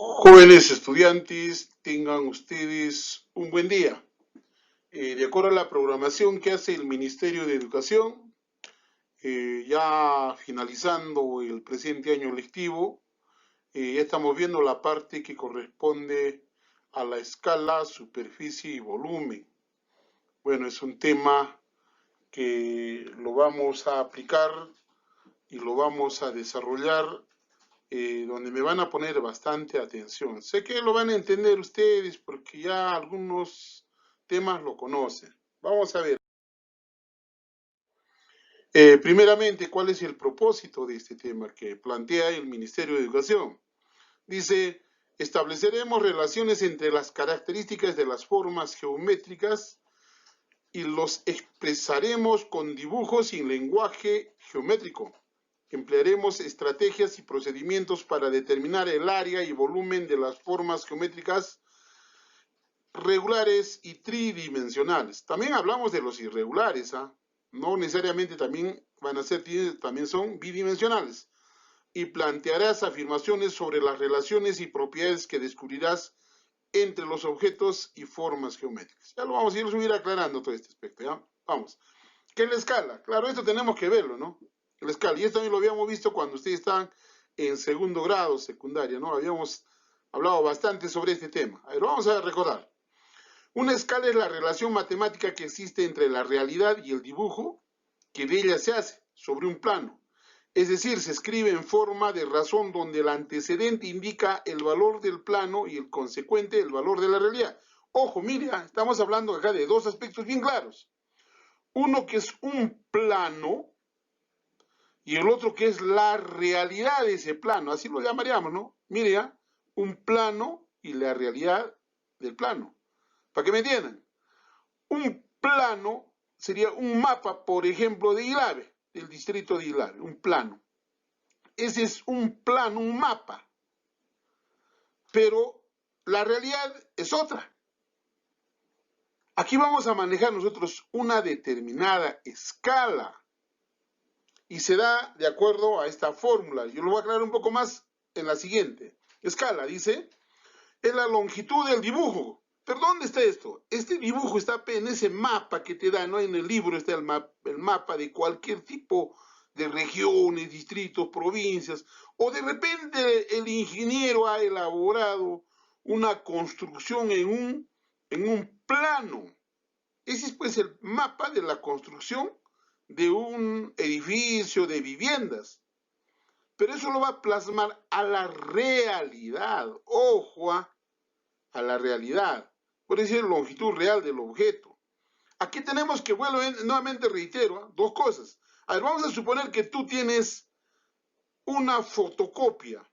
Jóvenes estudiantes, tengan ustedes un buen día. De acuerdo a la programación que hace el Ministerio de Educación, ya finalizando el presente año lectivo, ya estamos viendo la parte que corresponde a la escala, superficie y volumen. Bueno, es un tema que lo vamos a aplicar y lo vamos a desarrollar donde me van a poner bastante atención. Sé que lo van a entender ustedes porque ya algunos temas lo conocen. Vamos a ver. Primeramente, ¿cuál es el propósito de este tema que plantea el Ministerio de Educación? Dice, estableceremos relaciones entre las características de las formas geométricas y los expresaremos con dibujos y lenguaje geométrico. Emplearemos estrategias y procedimientos para determinar el área y volumen de las formas geométricas regulares y tridimensionales. También hablamos de los irregulares, ¿ah? No necesariamente también van a ser, también son bidimensionales. Y plantearás afirmaciones sobre las relaciones y propiedades que descubrirás entre los objetos y formas geométricas. Ya lo vamos a ir aclarando todo este aspecto, ¿ya? Vamos. ¿Qué es la escala? Claro, esto tenemos que verlo, ¿no? La escala. Y esto también lo habíamos visto cuando ustedes estaban en segundo grado, secundaria, ¿no? Habíamos hablado bastante sobre este tema. A ver, vamos a recordar. Una escala es la relación matemática que existe entre la realidad y el dibujo que de ella se hace sobre un plano. Es decir, se escribe en forma de razón donde el antecedente indica el valor del plano y el consecuente el valor de la realidad. Ojo, mire, estamos hablando acá de dos aspectos bien claros. Uno que es un plano y el otro que es la realidad de ese plano. Así lo llamaríamos, ¿no? Mire, un plano y la realidad del plano. Para que me entiendan. Un plano sería un mapa, por ejemplo, de Ilave, del distrito de Ilave, un plano. Ese es un plano, un mapa. Pero la realidad es otra. Aquí vamos a manejar nosotros una determinada escala y se da de acuerdo a esta fórmula. Yo lo voy a aclarar un poco más en la siguiente. Escala, dice, es la longitud del dibujo. ¿Pero dónde está esto? Este dibujo está en ese mapa que te da, ¿no? En el libro está el mapa de cualquier tipo de regiones, distritos, provincias. O de repente el ingeniero ha elaborado una construcción en un plano. Ese es pues el mapa de la construcción de un edificio de viviendas. Pero eso lo va a plasmar a la realidad. Ojo, a la realidad. Por decir longitud real del objeto. Aquí tenemos que, bueno, nuevamente reitero, dos cosas. A ver, vamos a suponer que tú tienes una fotocopia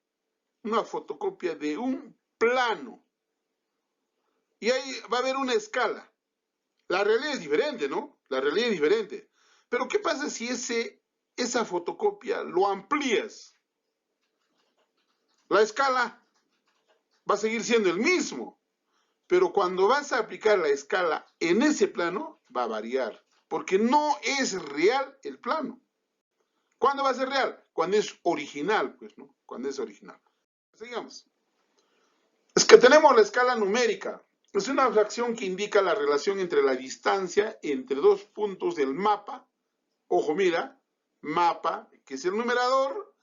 de un plano. Y ahí va a haber una escala. La realidad es diferente, ¿no? La realidad es diferente. Pero ¿qué pasa si esa fotocopia lo amplías? La escala va a seguir siendo el mismo. Pero cuando vas a aplicar la escala en ese plano, va a variar. Porque no es real el plano. ¿Cuándo va a ser real? Cuando es original, pues, ¿no? Cuando es original. Sigamos. Es que tenemos la escala numérica. Es una fracción que indica la relación entre la distancia entre dos puntos del mapa. Ojo, mira, mapa, que es el numerador,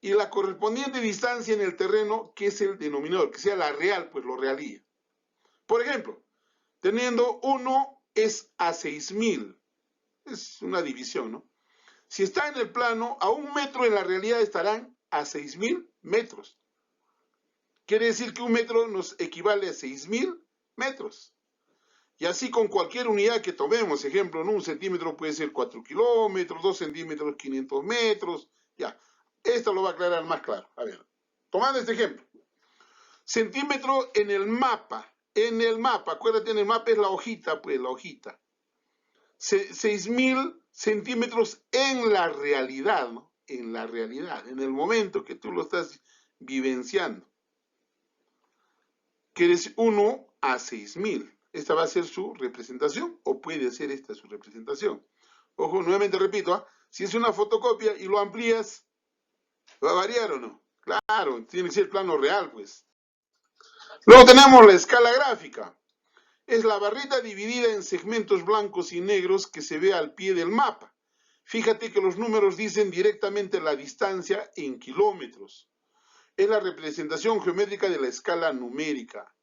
y la correspondiente distancia en el terreno, que es el denominador, que sea la real, pues lo realía. Por ejemplo, teniendo 1 es a 6000. Es una división, ¿no? Si está en el plano, a 1 metro en la realidad estarán a 6000 metros. Quiere decir que 1 metro nos equivale a 6000 metros. Y así con cualquier unidad que tomemos, ejemplo, ¿no? 1 centímetro puede ser 4 kilómetros, 2 centímetros 500 metros, ya. Esto lo va a aclarar más claro. A ver, tomando este ejemplo. Centímetro en el mapa, acuérdate, en el mapa es la hojita, pues, la hojita. 6000 centímetros en la realidad, ¿no? En la realidad, en el momento que tú lo estás vivenciando. Que es 1 a 6000. Esta va a ser su representación, o puede ser esta su representación. Ojo, nuevamente repito, si es una fotocopia y lo amplías, ¿va a variar o no? Claro, tiene que ser plano real, pues. Luego tenemos la escala gráfica. Es la barrita dividida en segmentos blancos y negros que se ve al pie del mapa. Fíjate que los números dicen directamente la distancia en kilómetros. Es la representación geométrica de la escala numérica.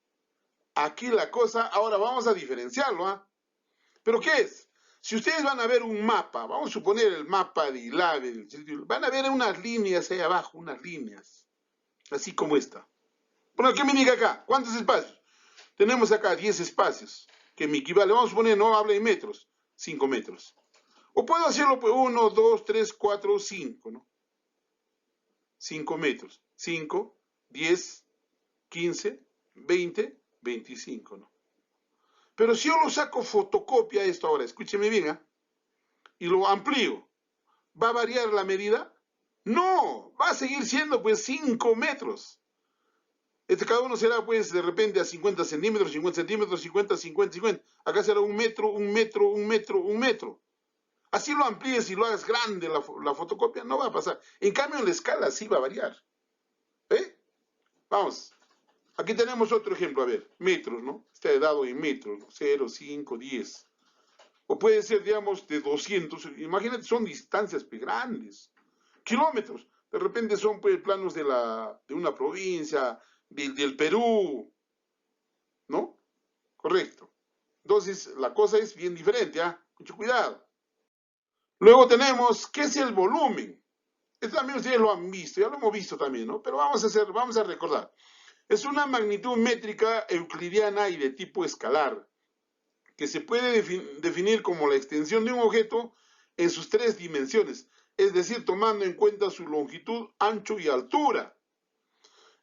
Aquí la cosa, ahora vamos a diferenciarlo, ¿ah? ¿Pero qué es? Si ustedes van a ver un mapa, vamos a suponer el mapa de ILAVE, van a ver unas líneas ahí abajo, unas líneas, así como esta. Bueno, ¿qué me indica acá? ¿Cuántos espacios? Tenemos acá 10 espacios, que me equivale, vamos a poner, no habla en metros, 5 metros. O puedo hacerlo pues 1, 2, 3, 4, 5, ¿no? 5 metros. 5, 10, 15, 20, 25, ¿no? Pero si yo lo saco fotocopia esto ahora, escúcheme bien, ¿eh? Y lo amplío, ¿va a variar la medida? No, va a seguir siendo pues 5 metros. Cada uno será pues de repente a 50 centímetros, 50 centímetros, 50, 50, 50. Acá será 1 metro, 1 metro, 1 metro, 1 metro. Así lo amplíes y lo hagas grande la fotocopia, no va a pasar. En cambio en la escala sí va a variar. ¿Eh? Vamos. Aquí tenemos otro ejemplo, a ver, metros, ¿no? Está dado en metros, ¿no? 0, 5, 10. O puede ser, digamos, de 200. Imagínate, son distancias grandes. Kilómetros. De repente son pues, planos de una provincia, del Perú, ¿no? Correcto. Entonces, la cosa es bien diferente, ¿ah? Mucho cuidado. Luego tenemos, ¿qué es el volumen? Esto también ustedes lo han visto, ya lo hemos visto también, ¿no? Pero vamos a recordar. Es una magnitud métrica euclidiana y de tipo escalar, que se puede definir como la extensión de un objeto en sus 3 dimensiones, es decir, tomando en cuenta su longitud, ancho y altura.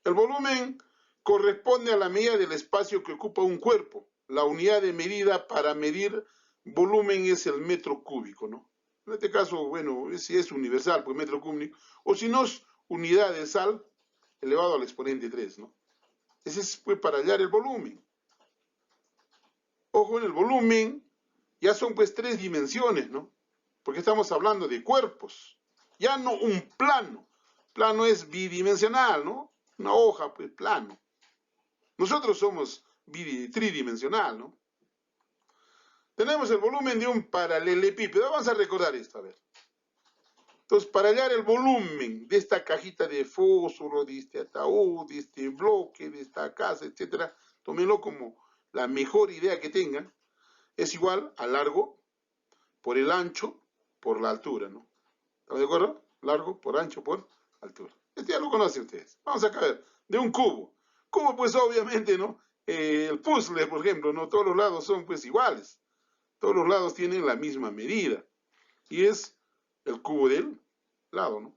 El volumen corresponde a la medida del espacio que ocupa un cuerpo. La unidad de medida para medir volumen es el metro cúbico, ¿no? En este caso, bueno, si es universal, pues metro cúbico, o si no es unidad de sal elevado al exponente 3, ¿no? Ese es pues para hallar el volumen. Ojo, en el volumen ya son pues 3 dimensiones, ¿no? Porque estamos hablando de cuerpos, ya no un plano. Plano es bidimensional, ¿no? Una hoja, pues plano. Nosotros somos tridimensional, ¿no? Tenemos el volumen de un paralelepípedo. Vamos a recordar esto, a ver. Entonces, para hallar el volumen de esta cajita de fósforo, de este ataúd, de este bloque, de esta casa, etc., tómenlo como la mejor idea que tengan, es igual al largo por el ancho por la altura, ¿no? ¿Estamos de acuerdo? Largo por ancho por altura. Este ya lo conocen ustedes. Vamos a ver, de un cubo. Cubo, pues obviamente, ¿no? El puzzle, por ejemplo, ¿no? Todos los lados son pues iguales. Todos los lados tienen la misma medida. Y es el cubo del lado, ¿no?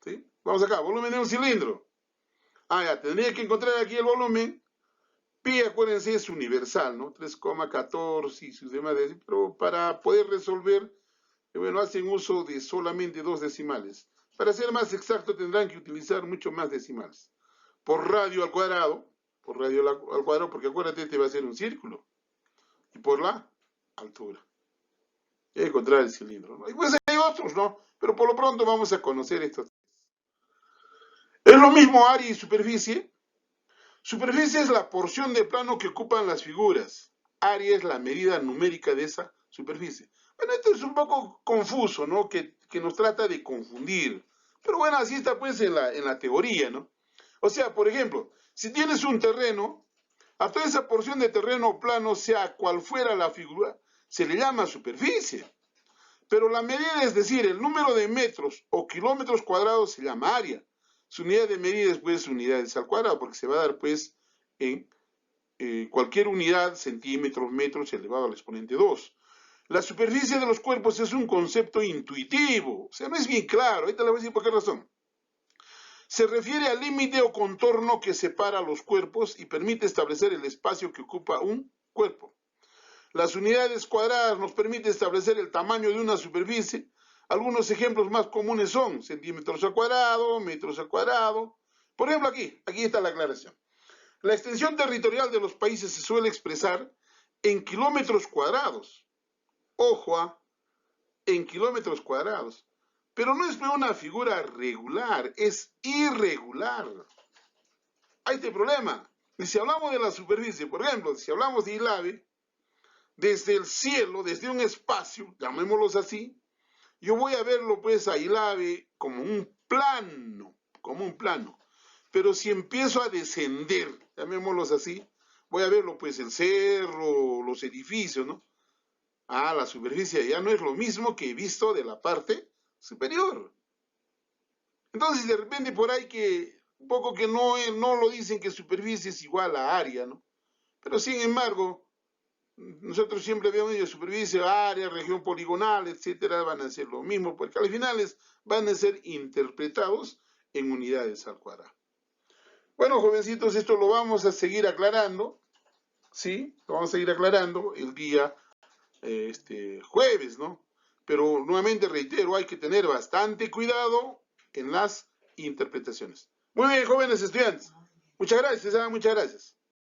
¿Sí? Vamos acá, volumen de un cilindro. Ah, ya, tendría que encontrar aquí el volumen. Pi, acuérdense, es universal, ¿no? 3,14 y sus demás. Pero para poder resolver, bueno, hacen uso de solamente 2 decimales. Para ser más exacto, tendrán que utilizar mucho más decimales. Por radio al cuadrado, porque acuérdate, este va a ser un círculo. Y por la altura. Y encontrar el cilindro, ¿no? Y pues hay otros, ¿no? Pero por lo pronto vamos a conocer estos. Es lo mismo área y superficie. Superficie es la porción de plano que ocupan las figuras. Área es la medida numérica de esa superficie. Bueno, esto es un poco confuso, ¿no? Que nos trata de confundir. Pero bueno, así está pues en la teoría, ¿no? O sea, por ejemplo, si tienes un terreno, a toda esa porción de terreno plano, sea cual fuera la figura, se le llama superficie. Pero la medida, es decir, el número de metros o kilómetros cuadrados se llama área. Su unidad de medida es pues unidades al cuadrado, porque se va a dar pues en cualquier unidad, centímetros, metros elevado al exponente 2. La superficie de los cuerpos es un concepto intuitivo, o sea, no es bien claro, ahorita le voy a decir por qué razón. Se refiere al límite o contorno que separa los cuerpos y permite establecer el espacio que ocupa un cuerpo. Las unidades cuadradas nos permiten establecer el tamaño de una superficie. Algunos ejemplos más comunes son centímetros al cuadrado, metros al cuadrado. Por ejemplo, aquí está la aclaración. La extensión territorial de los países se suele expresar en kilómetros cuadrados. Ojo, en kilómetros cuadrados. Pero no es una figura regular, es irregular. Hay este problema. Y si hablamos de la superficie, por ejemplo, si hablamos de Ilave, desde el cielo, desde un espacio, llamémoslos así, yo voy a verlo pues a Ilave como un plano. Pero si empiezo a descender, llamémoslos así, voy a verlo pues el cerro, los edificios, ¿no? Ah, la superficie ya no es lo mismo que he visto de la parte superior. Entonces, de repente por ahí que un poco que no lo dicen que superficie es igual a área, ¿no? Pero sin embargo, nosotros siempre vemos de superficie, área, región poligonal, etcétera, van a ser lo mismo, porque al final van a ser interpretados en unidades al cuadrado. Bueno, jovencitos, esto lo vamos a seguir aclarando, ¿sí? Lo vamos a seguir aclarando el día jueves, ¿no? Pero nuevamente reitero, hay que tener bastante cuidado en las interpretaciones. Muy bien, jóvenes estudiantes. Muchas gracias, muchas gracias.